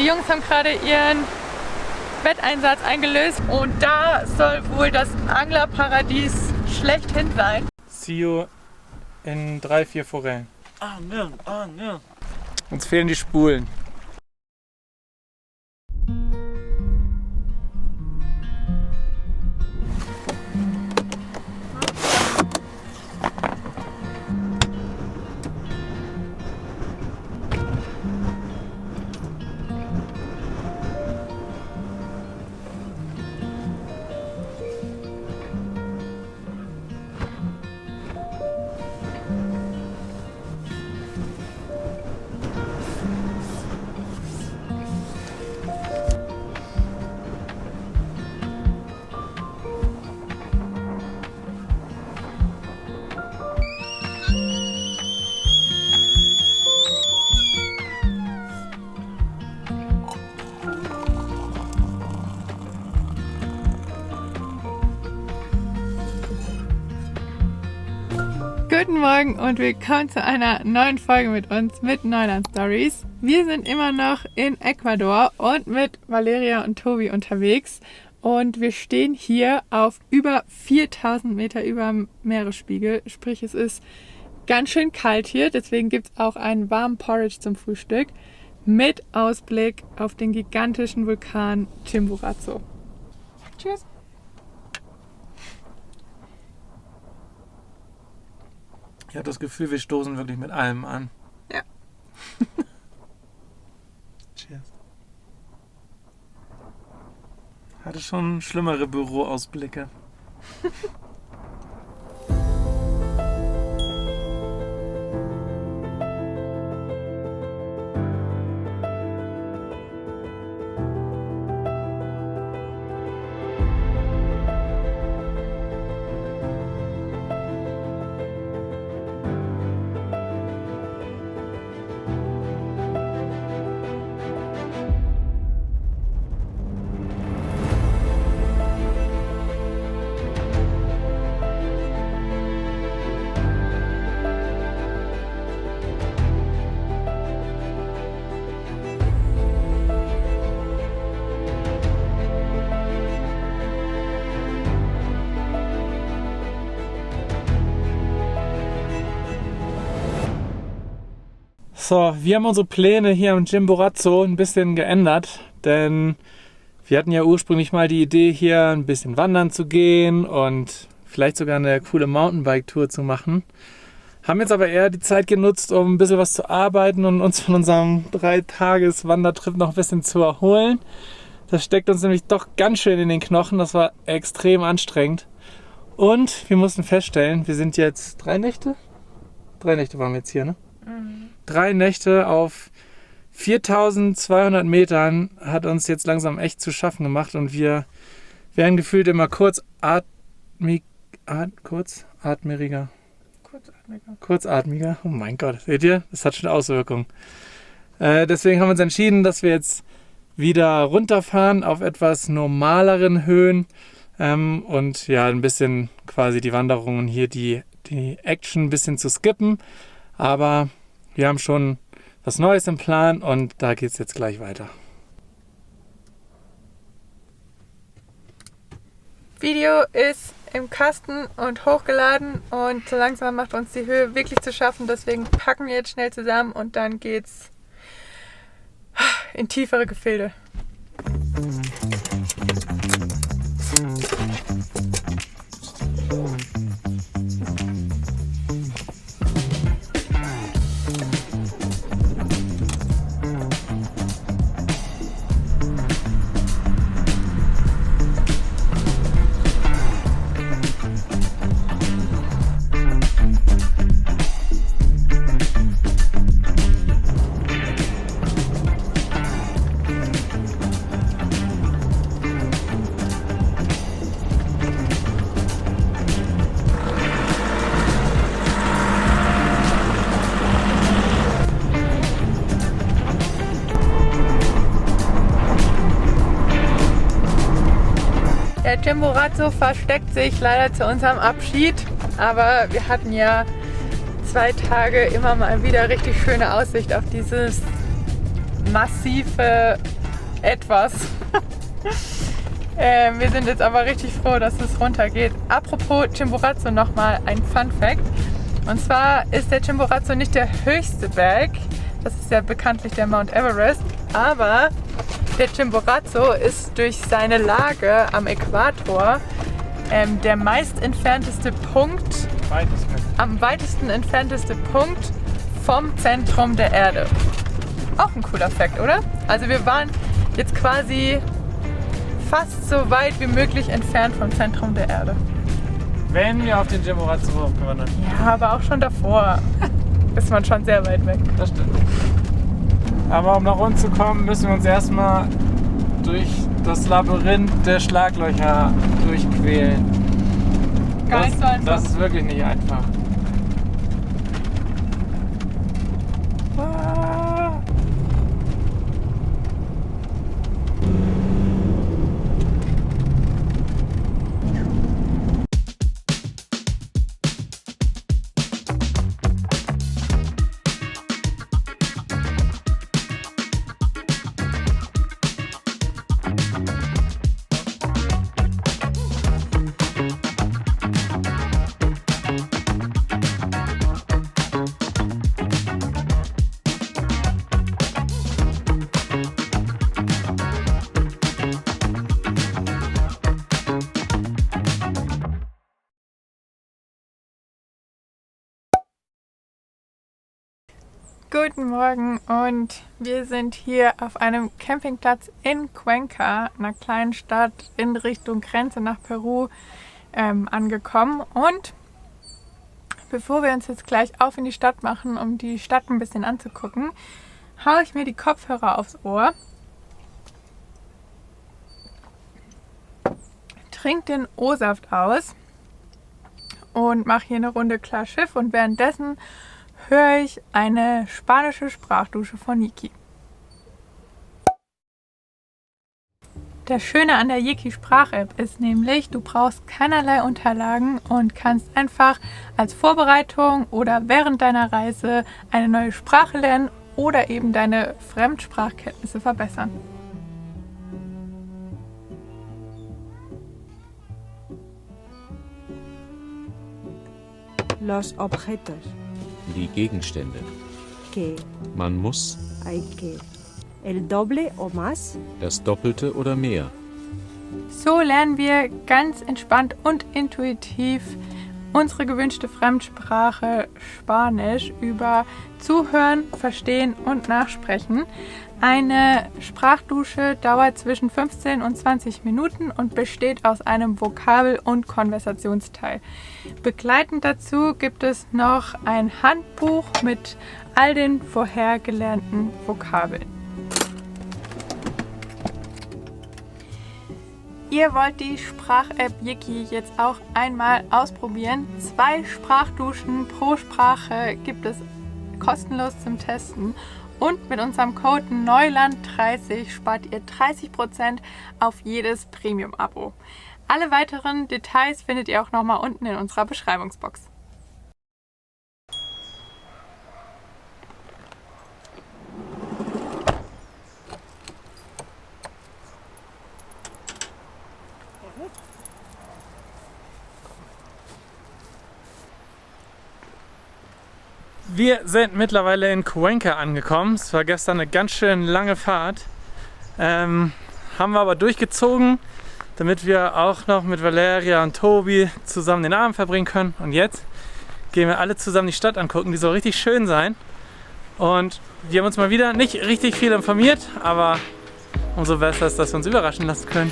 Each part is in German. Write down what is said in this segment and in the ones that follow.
Die Jungs haben gerade ihren Wetteinsatz eingelöst und da soll wohl das Anglerparadies schlechthin sein. See you in 3, 4 Forellen. Angeln. Uns fehlen die Spulen. Guten Morgen und willkommen zu einer neuen Folge mit uns, mit Neuland Stories. Wir sind immer noch in Ecuador und mit Valeria und Tobi unterwegs. Und wir stehen hier auf über 4000 Meter über dem Meeresspiegel. Sprich, es ist ganz schön kalt hier. Deswegen gibt es auch einen warmen Porridge zum Frühstück mit Ausblick auf den gigantischen Vulkan Chimborazo. Tschüss! Ich habe das Gefühl, wir stoßen wirklich mit allem an. Ja. Cheers. Hatte schon schlimmere Büroausblicke. So, wir haben unsere Pläne hier am Chimborazo ein bisschen geändert, denn wir hatten ja ursprünglich mal die Idee, hier ein bisschen wandern zu gehen und vielleicht sogar eine coole Mountainbike-Tour zu machen. Haben jetzt aber eher die Zeit genutzt, um ein bisschen was zu arbeiten und uns von unserem 3-Tages-Wandertrip noch ein bisschen zu erholen. Das steckt uns nämlich doch ganz schön in den Knochen, das war extrem anstrengend. Und wir mussten feststellen, wir sind jetzt 3 Nächte? 3 Nächte waren wir jetzt hier, ne? 3 Nächte auf 4200 Metern hat uns jetzt langsam echt zu schaffen gemacht und wir werden gefühlt immer kurzatmiger. Oh mein Gott, seht ihr? Das hat schon Auswirkungen. Deswegen haben wir uns entschieden, dass wir jetzt wieder runterfahren auf etwas normaleren Höhen und ja, ein bisschen quasi die Wanderungen hier, die Action ein bisschen zu skippen. Aber wir haben schon was Neues im Plan und da geht es jetzt gleich weiter. Video ist im Kasten und hochgeladen und so langsam macht uns die Höhe wirklich zu schaffen. Deswegen packen wir jetzt schnell zusammen und dann geht's in tiefere Gefilde. Der Chimborazo versteckt sich leider zu unserem Abschied, aber wir hatten ja 2 Tage immer mal wieder richtig schöne Aussicht auf dieses massive etwas. Wir sind jetzt aber richtig froh, dass es runtergeht. Apropos Chimborazo nochmal ein Fun Fact. Und zwar ist der Chimborazo nicht der höchste Berg. Das ist ja bekanntlich der Mount Everest. Aber der Chimborazo ist durch seine Lage am Äquator der meist entfernteste Punkt, am weitesten entfernteste Punkt vom Zentrum der Erde. Auch ein cooler Fact, oder? Also wir waren jetzt quasi fast so weit wie möglich entfernt vom Zentrum der Erde. Wenn wir auf den Chimborazo hochgewandert. Ja, aber auch schon davor ist man schon sehr weit weg. Das stimmt. Aber um nach unten zu kommen, müssen wir uns erstmal durch das Labyrinth der Schlaglöcher durchquälen. Gar nicht so einfach. Das ist wirklich nicht einfach. Guten Morgen und wir sind hier auf einem Campingplatz in Cuenca, einer kleinen Stadt in Richtung Grenze nach Peru angekommen. Und bevor wir uns jetzt gleich auf in die Stadt machen, um die Stadt ein bisschen anzugucken, haue ich mir die Kopfhörer aufs Ohr, trinke den O-Saft aus und mache hier eine Runde Klar Schiff und währenddessen höre ich eine spanische Sprachdusche von Yiki. Das Schöne an der Yiki Sprach-App ist nämlich, du brauchst keinerlei Unterlagen und kannst einfach als Vorbereitung oder während deiner Reise eine neue Sprache lernen oder eben deine Fremdsprachkenntnisse verbessern. Los objetos. Die Gegenstände. Que Man muss hay que. El doble o más. das Doppelte oder mehr. So lernen wir ganz entspannt und intuitiv unsere gewünschte Fremdsprache Spanisch über Zuhören, Verstehen und Nachsprechen. Eine Sprachdusche dauert zwischen 15 und 20 Minuten und besteht aus einem Vokabel- und Konversationsteil. Begleitend dazu gibt es noch ein Handbuch mit all den vorher gelernten Vokabeln. Ihr wollt die Sprach-App Yiki jetzt auch einmal ausprobieren. 2 Sprachduschen pro Sprache gibt es kostenlos zum Testen. Und mit unserem Code Neuland30 spart ihr 30% auf jedes Premium-Abo. Alle weiteren Details findet ihr auch nochmal unten in unserer Beschreibungsbox. Wir sind mittlerweile in Cuenca angekommen. Es war gestern eine ganz schön lange Fahrt. Haben wir aber durchgezogen, damit wir auch noch mit Valeria und Tobi zusammen den Abend verbringen können. Und jetzt gehen wir alle zusammen die Stadt angucken, die soll richtig schön sein. Und wir haben uns mal wieder nicht richtig viel informiert, aber umso besser ist, dass wir uns überraschen lassen können.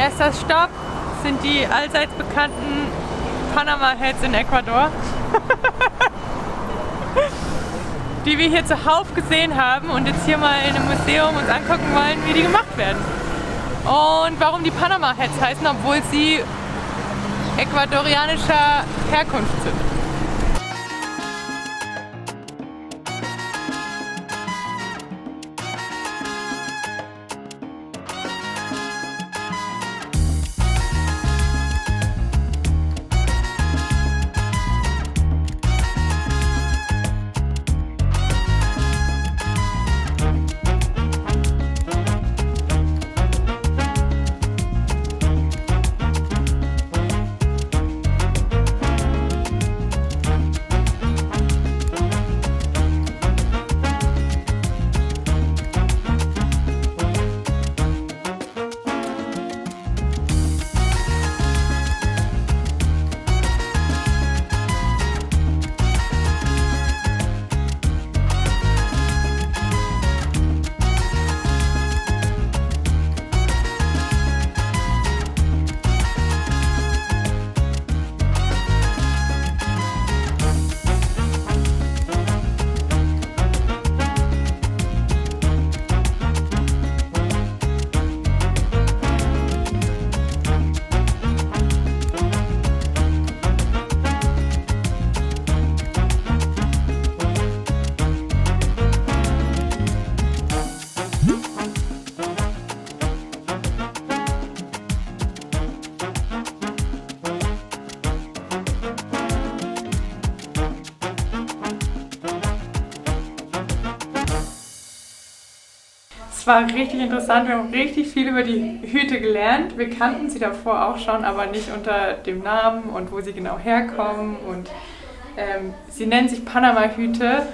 Erster Stopp sind die allseits bekannten Panama Heads in Ecuador, die wir hier zuhauf gesehen haben und jetzt hier mal in einem Museum uns angucken wollen, wie die gemacht werden. Und warum die Panama Heads heißen, obwohl sie ecuadorianischer Herkunft sind. Es war richtig interessant, wir haben richtig viel über die Hüte gelernt. Wir kannten sie davor auch schon, aber nicht unter dem Namen und wo sie genau herkommen. Und sie nennen sich Panama-Hüte,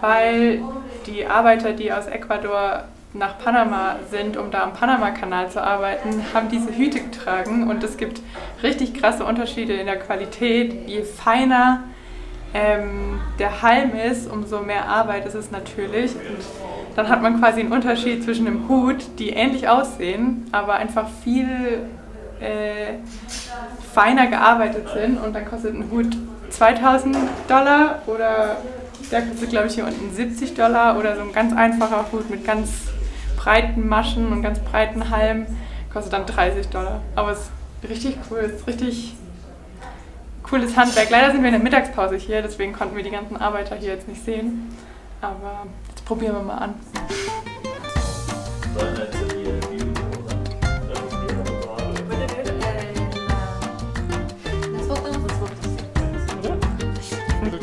weil die Arbeiter, die aus Ecuador nach Panama sind, um da am Panama-Kanal zu arbeiten, haben diese Hüte getragen. Und es gibt richtig krasse Unterschiede in der Qualität. Je feiner der Halm ist, umso mehr Arbeit ist es natürlich. Und dann hat man quasi einen Unterschied zwischen dem Hut, die ähnlich aussehen, aber einfach viel feiner gearbeitet sind. Und dann kostet ein Hut $2000 oder der kostet, glaube ich, hier unten $70 oder so ein ganz einfacher Hut mit ganz breiten Maschen und ganz breiten Halm kostet dann $30. Aber es ist richtig cool, es ist richtig cooles Handwerk. Leider sind wir in der Mittagspause hier, deswegen konnten wir die ganzen Arbeiter hier jetzt nicht sehen. Aber jetzt probieren wir mal an.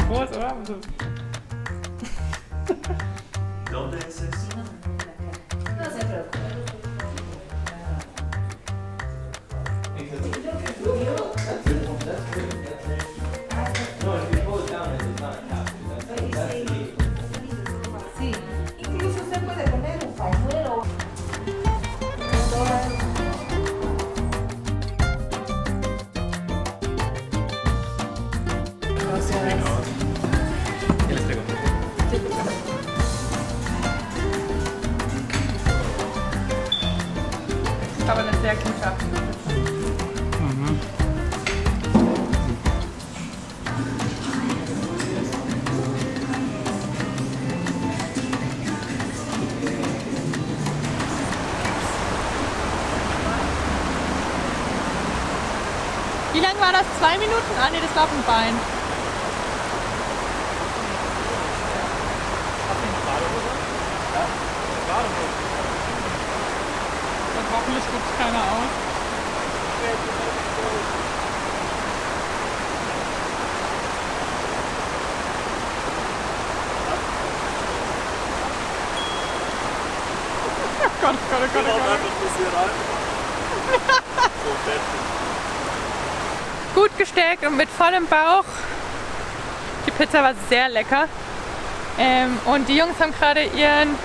Groß, oder? ¿Dónde es eso? No se preocupe. Sí, incluso se puede poner un pañuelo. Aber eine sehr gute. Wie lang war das? 2 Minuten? Ah ne, das war auf dem Bein. Und hoffentlich guckt keiner aus. Oh Gott, oh Gott, oh Gott, oh Gott. Gut gestärkt und mit vollem Bauch. Die Pizza war sehr lecker. Und die Jungs haben gerade ihren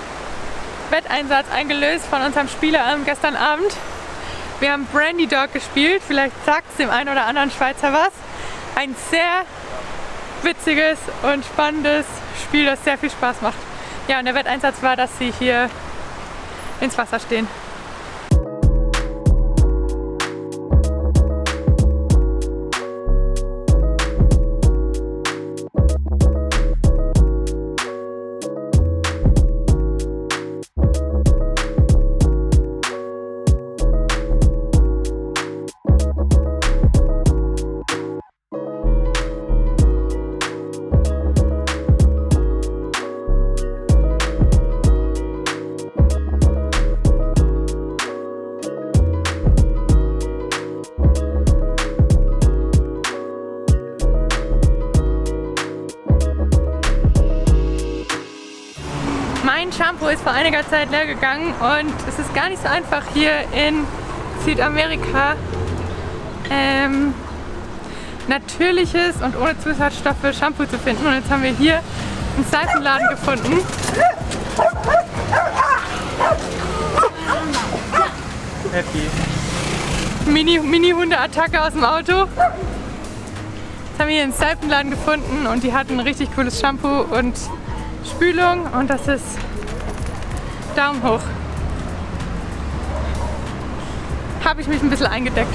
Wetteinsatz eingelöst von unserem Spieleabend gestern Abend. Wir haben Brandy Dog gespielt, vielleicht sagt es dem einen oder anderen Schweizer was. Ein sehr witziges und spannendes Spiel, das sehr viel Spaß macht. Ja, und der Wetteinsatz war, dass sie hier ins Wasser stehen. ist vor einiger Zeit leer gegangen und es ist gar nicht so einfach hier in Südamerika natürliches und ohne Zusatzstoffe Shampoo zu finden. Und jetzt haben wir hier einen Seifenladen gefunden. Happy. Mini-Hunde-Attacke aus dem Auto. Jetzt haben wir hier einen Seifenladen gefunden und die hatten ein richtig cooles Shampoo und Spülung und das ist Daumen hoch. Habe ich mich ein bisschen eingedeckt.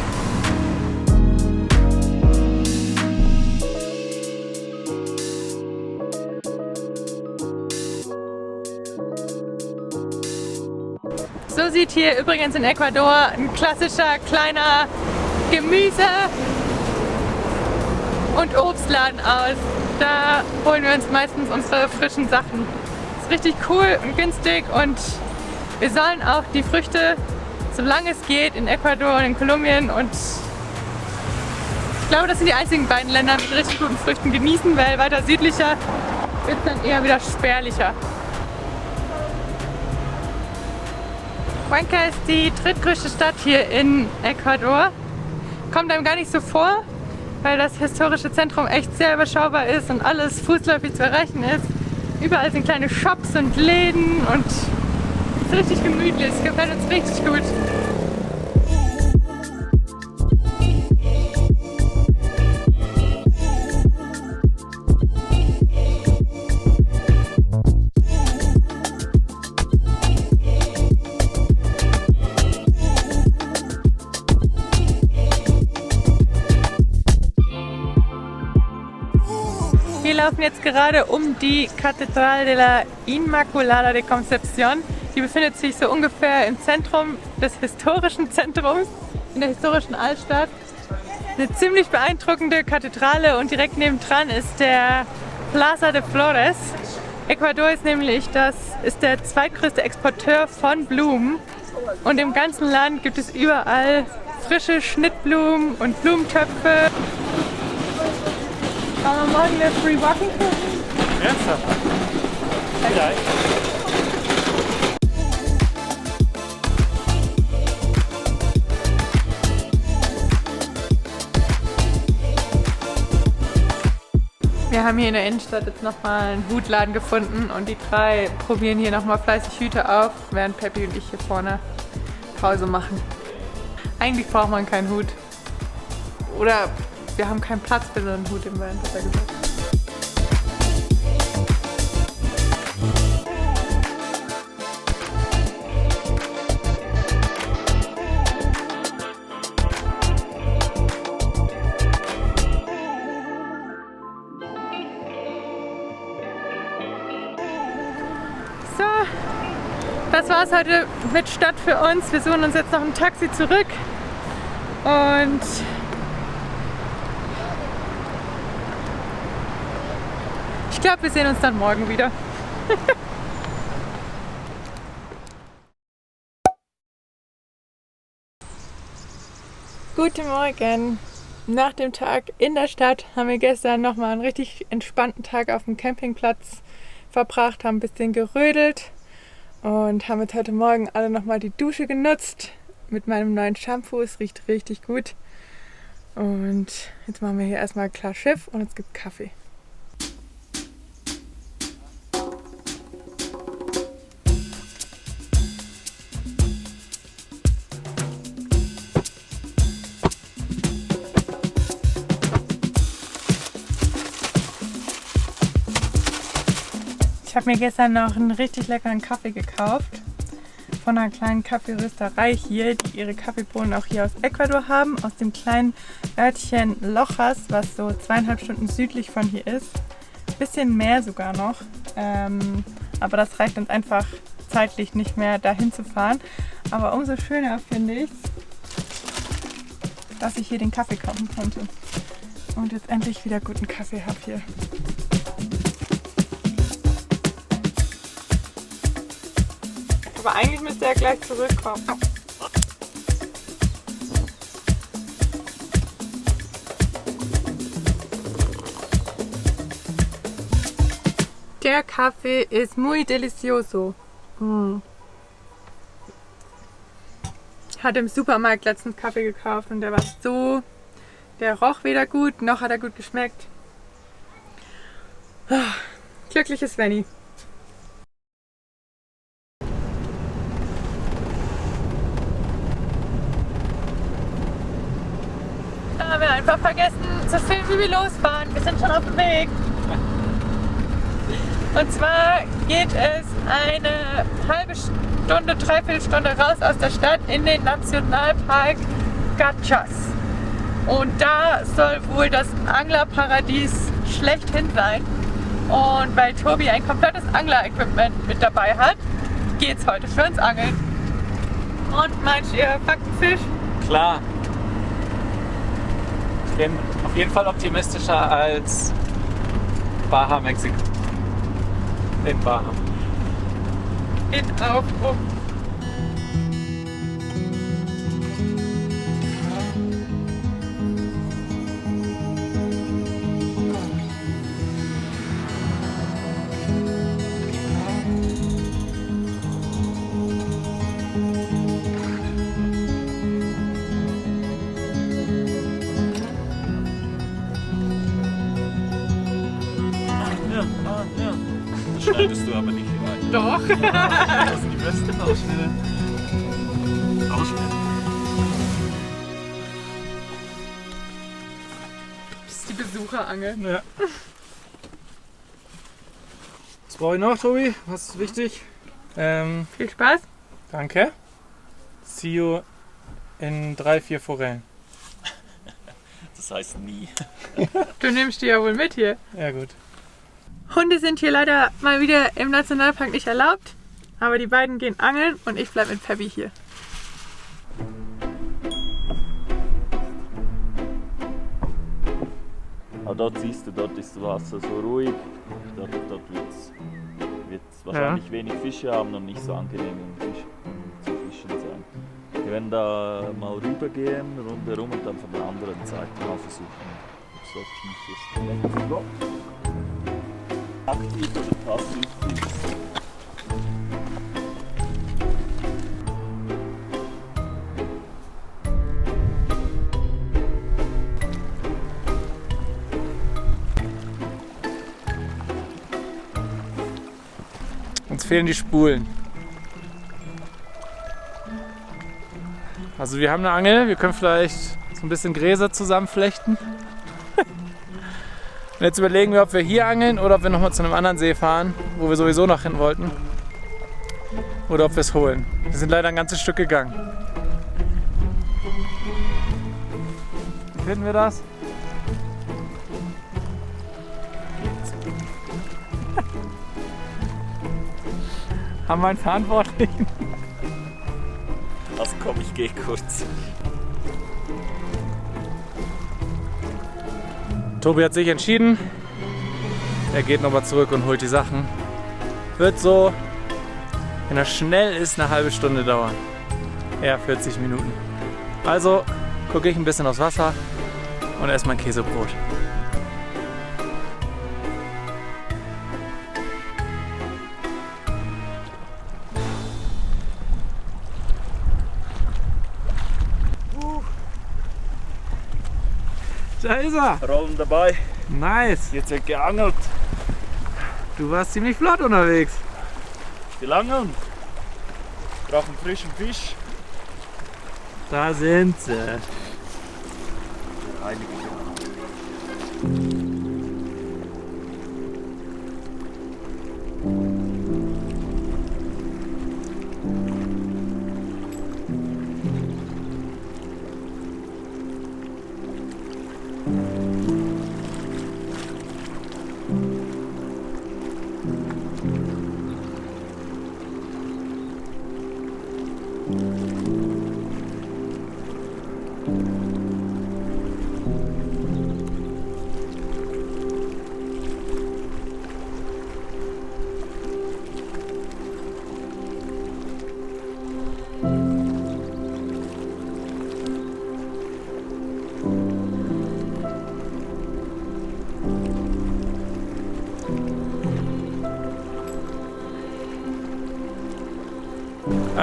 So sieht hier übrigens in Ecuador ein klassischer kleiner Gemüse- und Obstladen aus. Da holen wir uns meistens unsere frischen Sachen. Ist richtig cool und günstig und wir sollen auch die Früchte, solange es geht, in Ecuador und in Kolumbien und ich glaube, das sind die einzigen beiden Länder mit richtig guten Früchten genießen, weil weiter südlicher wird es dann eher wieder spärlicher. Cuenca ist die drittgrößte Stadt hier in Ecuador. Kommt einem gar nicht so vor, weil das historische Zentrum echt sehr überschaubar ist und alles fußläufig zu erreichen ist. Überall sind kleine Shops und Läden und es ist richtig gemütlich. Es gefällt uns richtig gut. Wir laufen jetzt gerade um die Catedral de la Inmaculada de Concepción. Die befindet sich so ungefähr im Zentrum des historischen Zentrums, in der historischen Altstadt. Eine ziemlich beeindruckende Kathedrale und direkt nebendran ist der Plaza de Flores. Ecuador ist nämlich der zweitgrößte Exporteur von Blumen und im ganzen Land gibt es überall frische Schnittblumen und Blumentöpfe. Kann man morgen eine Free Walking Tour? Ernsthaft? Vielleicht. Wir haben hier in der Innenstadt jetzt nochmal einen Hutladen gefunden und die drei probieren hier nochmal fleißig Hüte auf, während Peppi und ich hier vorne Pause machen. Eigentlich braucht man keinen Hut. Oder wir haben keinen Platz für so einen Hut im Van, besser gesagt. So, das war's heute mit Stadt für uns. Wir suchen uns jetzt noch ein Taxi zurück und ich glaube, wir sehen uns dann morgen wieder. Guten Morgen! Nach dem Tag in der Stadt haben wir gestern nochmal einen richtig entspannten Tag auf dem Campingplatz verbracht, haben ein bisschen gerödelt und haben jetzt heute Morgen alle nochmal die Dusche genutzt mit meinem neuen Shampoo. Es riecht richtig gut. Und jetzt machen wir hier erstmal klar Schiff und es gibt Kaffee. Ich habe mir gestern noch einen richtig leckeren Kaffee gekauft von einer kleinen Kaffeerösterei hier, die ihre Kaffeebohnen auch hier aus Ecuador haben, aus dem kleinen Örtchen Lojas, was so 2,5 Stunden südlich von hier ist. Bisschen mehr sogar noch, aber das reicht uns einfach zeitlich nicht mehr dahin zu fahren. Aber umso schöner finde ich, dass ich hier den Kaffee kaufen konnte und jetzt endlich wieder guten Kaffee habe hier. Aber eigentlich müsste er gleich zurückkommen. Der Kaffee ist muy delicioso. Ich hatte im Supermarkt letztens Kaffee gekauft und der war so... Der roch weder gut, noch hat er gut geschmeckt. Glückliches Svenny. Da haben wir einfach vergessen zu filmen, wie wir losfahren. Wir sind schon auf dem Weg. Und zwar geht es eine halbe Stunde, dreiviertel raus aus der Stadt in den Nationalpark Gachas. Und da soll wohl das Anglerparadies schlechthin sein. Und weil Tobi ein komplettes Angler-Equipment mit dabei hat, geht's heute für uns angeln. Und meinst ihr Faktenfisch? Klar. Ich bin auf jeden Fall optimistischer als Baja, Mexiko. In Baja. In Aufbruch. Das schneidest du aber nicht rein. Doch. Das sind die besten Ausschnitte. Das ist die Besucherangel. Ja. Was brauche ich noch, Tobi? Was ist wichtig? Viel Spaß. Danke. See you in 3-4 Forellen. Das heißt nie. Du nimmst die ja wohl mit hier. Ja, gut. Hunde sind hier leider mal wieder im Nationalpark nicht erlaubt. Aber die beiden gehen angeln und ich bleibe mit Peppi hier. Aber dort siehst du, dort ist das Wasser so ruhig. Dort wird es wahrscheinlich wenig Fische haben und nicht so angenehm zu fischen sein. Wir werden da mal rübergehen, rundherum und dann von der anderen Seite mal versuchen, ob es dort tief ist. Aktiv oder passiv ist. Uns fehlen die Spulen. Also wir haben eine Angel, wir können vielleicht so ein bisschen Gräser zusammenflechten. Und jetzt überlegen wir, ob wir hier angeln oder ob wir nochmal zu einem anderen See fahren, wo wir sowieso noch hin wollten. Oder ob wir es holen. Wir sind leider ein ganzes Stück gegangen. Wie finden wir das? Haben wir einen Verantwortlichen? Also komm, ich gehe kurz. Tobi hat sich entschieden. Er geht nochmal zurück und holt die Sachen. Wird so, wenn er schnell ist, eine halbe Stunde dauern. Eher 40 Minuten. Also gucke ich ein bisschen aufs Wasser und esse mein Käsebrot. Da ist er! Rollen dabei, Nice! jetzt wird geangelt. Du warst ziemlich flott unterwegs. Ich will angeln. Ich brauche einen frischen Fisch. Da sind sie. Einige.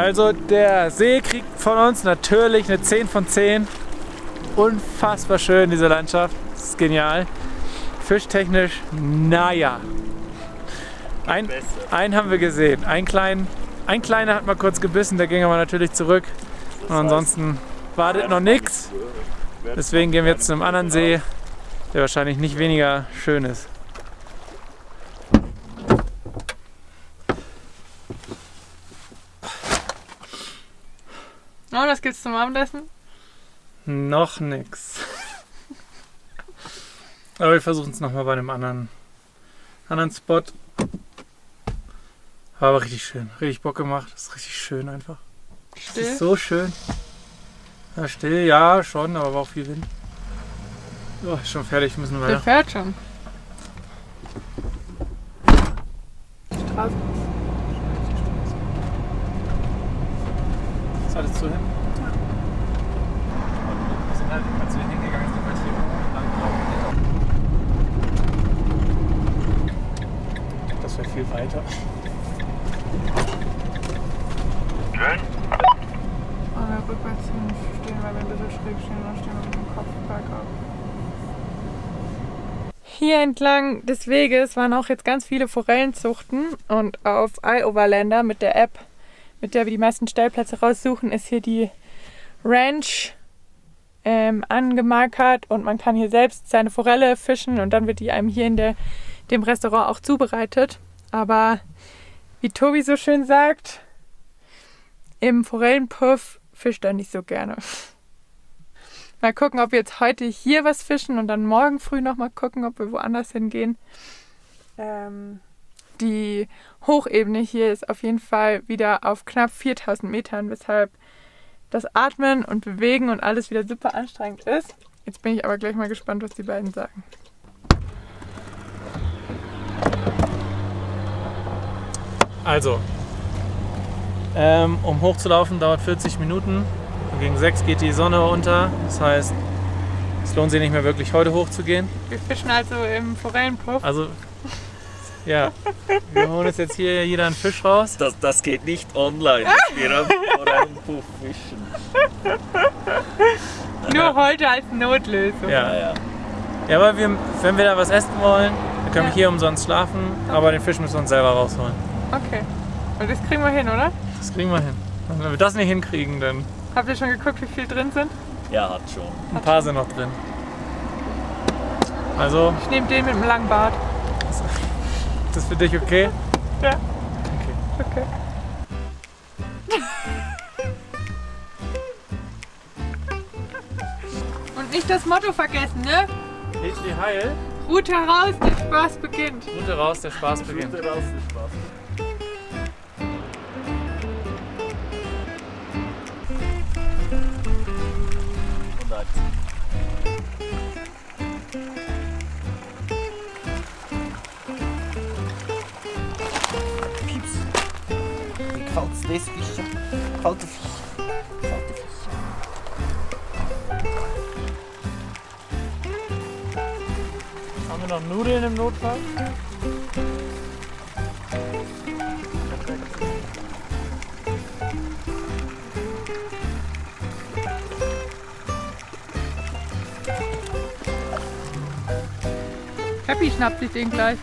Also der See kriegt von uns natürlich eine 10 von 10. Unfassbar schön, diese Landschaft. Das ist genial. Fischtechnisch, naja. Einen haben wir gesehen. Ein kleiner hat mal kurz gebissen, der ging aber natürlich zurück. Und ansonsten wartet noch nichts. Deswegen gehen wir jetzt zu einem anderen See, der wahrscheinlich nicht weniger schön ist. Und was gibt's zum Abendessen? Noch nix. Aber wir versuchen es nochmal bei einem anderen Spot. War aber richtig schön. Richtig Bock gemacht. Das ist richtig schön einfach. Das Still? ist so schön. Ja, still, ja, schon, aber war auch viel Wind. Oh, ist schon fertig, müssen wir Der weiter. fährt schon. Straße. Ist alles zu hin? Ja. Wir sind halt, als wir hingegangen sind, halt hier lang. Das wäre viel weiter. Und wir rückwärts stehen, weil wir ein bisschen schräg stehen, dann stehen wir mit dem Kopf bergab. Hier entlang des Weges waren auch jetzt ganz viele Forellenzuchten und auf iOverlander mit der App, mit der wir die meisten Stellplätze raussuchen, ist hier die Ranch angemarkert und man kann hier selbst seine Forelle fischen und dann wird die einem hier in dem Restaurant auch zubereitet. Aber wie Tobi so schön sagt, im Forellenpuff fischt er nicht so gerne. Mal gucken, ob wir jetzt heute hier was fischen und dann morgen früh nochmal gucken, ob wir woanders hingehen. Die Hochebene hier ist auf jeden Fall wieder auf knapp 4000 Metern, weshalb das Atmen und Bewegen und alles wieder super anstrengend ist. Jetzt bin ich aber gleich mal gespannt, was die beiden sagen. Also, um hochzulaufen dauert 40 Minuten. Und gegen 6 geht die Sonne unter. Das heißt, es lohnt sich nicht mehr wirklich heute hochzugehen. Wir fischen also im Forellenpuff. Also, ja, wir holen uns jetzt hier jeder einen Fisch raus. Das geht nicht online, dass wir am Forellenpuff fischen. Nur heute als Notlösung. Ja, ja, aber wenn wir da was essen wollen, dann können wir hier umsonst schlafen. Aber den Fisch müssen wir uns selber rausholen. Okay. Und das kriegen wir hin, oder? Das kriegen wir hin. Und wenn wir das nicht hinkriegen, dann Habt ihr schon geguckt, wie viel drin sind? Ja, hat schon. ein paar sind noch drin. Also, Ich nehme den mit dem langen Bart. ist das für dich okay? Ja. Okay. Okay. Und nicht das Motto vergessen, ne? Hilf dir heil. Route heraus, der Spaß beginnt. Route raus, der Spaß beginnt. Route raus, der Spaß. Und eins. Pieps. Wie gefällt es das Fischen? Kalte Fisch. Kalte Fisch. Haben wir noch Nudeln im Notfall? Happy schnappt sich den gleich.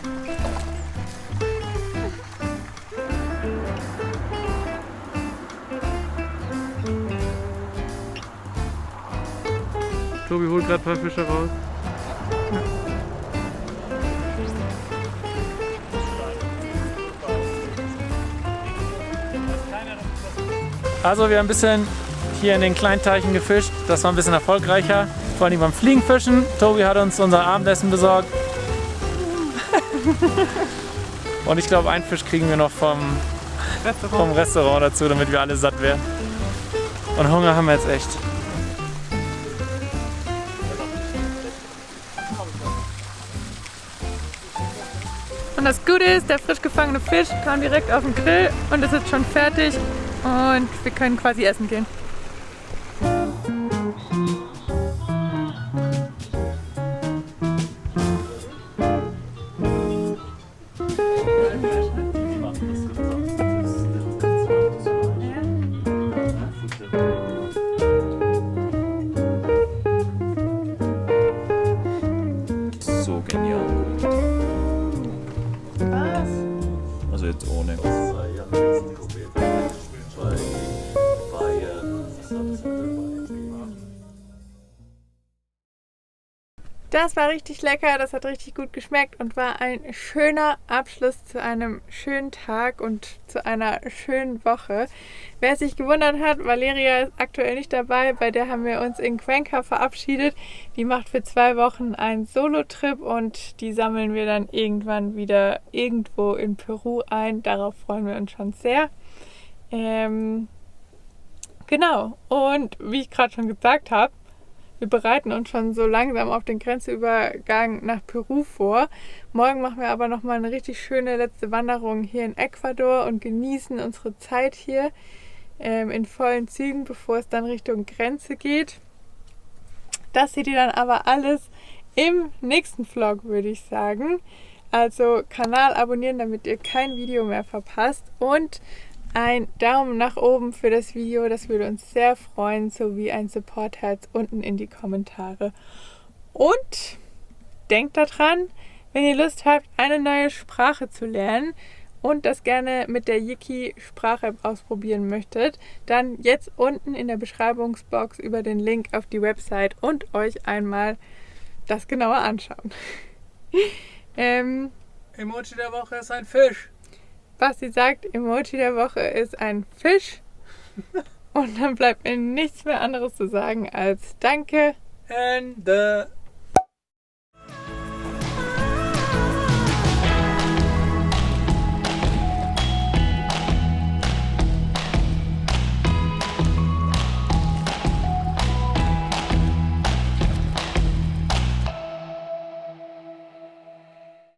Tobi holt gerade ein paar Fische raus. Also wir haben ein bisschen hier in den kleinen Teichen gefischt. Das war ein bisschen erfolgreicher. Vor allem beim Fliegenfischen. Tobi hat uns unser Abendessen besorgt. Und ich glaube, einen Fisch kriegen wir noch vom Restaurant dazu, damit wir alle satt werden. Und Hunger haben wir jetzt echt. Und das Gute ist, der frisch gefangene Fisch kam direkt auf den Grill und ist jetzt schon fertig und wir können quasi essen gehen. Die machen das gut. Das war richtig lecker, das hat richtig gut geschmeckt und war ein schöner Abschluss zu einem schönen Tag und zu einer schönen Woche. Wer sich gewundert hat, Valeria ist aktuell nicht dabei, bei der haben wir uns in Cuenca verabschiedet. Die macht für 2 Wochen einen Solo-Trip und die sammeln wir dann irgendwann wieder irgendwo in Peru ein. Darauf freuen wir uns schon sehr. Genau, und wie ich gerade schon gesagt habe, wir bereiten uns schon so langsam auf den Grenzübergang nach Peru vor. Morgen machen wir aber nochmal eine richtig schöne letzte Wanderung hier in Ecuador und genießen unsere Zeit hier in vollen Zügen, bevor es dann Richtung Grenze geht. Das seht ihr dann aber alles im nächsten Vlog, würde ich sagen. Also Kanal abonnieren, damit ihr kein Video mehr verpasst und ein Daumen nach oben für das Video, das würde uns sehr freuen, sowie ein Support-Herz unten in die Kommentare. Und denkt daran, wenn ihr Lust habt, eine neue Sprache zu lernen und das gerne mit der Yiki Sprach-App ausprobieren möchtet, dann jetzt unten in der Beschreibungsbox über den Link auf die Website und euch einmal das genauer anschauen. Emoji der Woche ist ein Fisch. Basti sagt, Emoji der Woche ist ein Fisch. Und dann bleibt mir nichts mehr anderes zu sagen als Danke. Ende.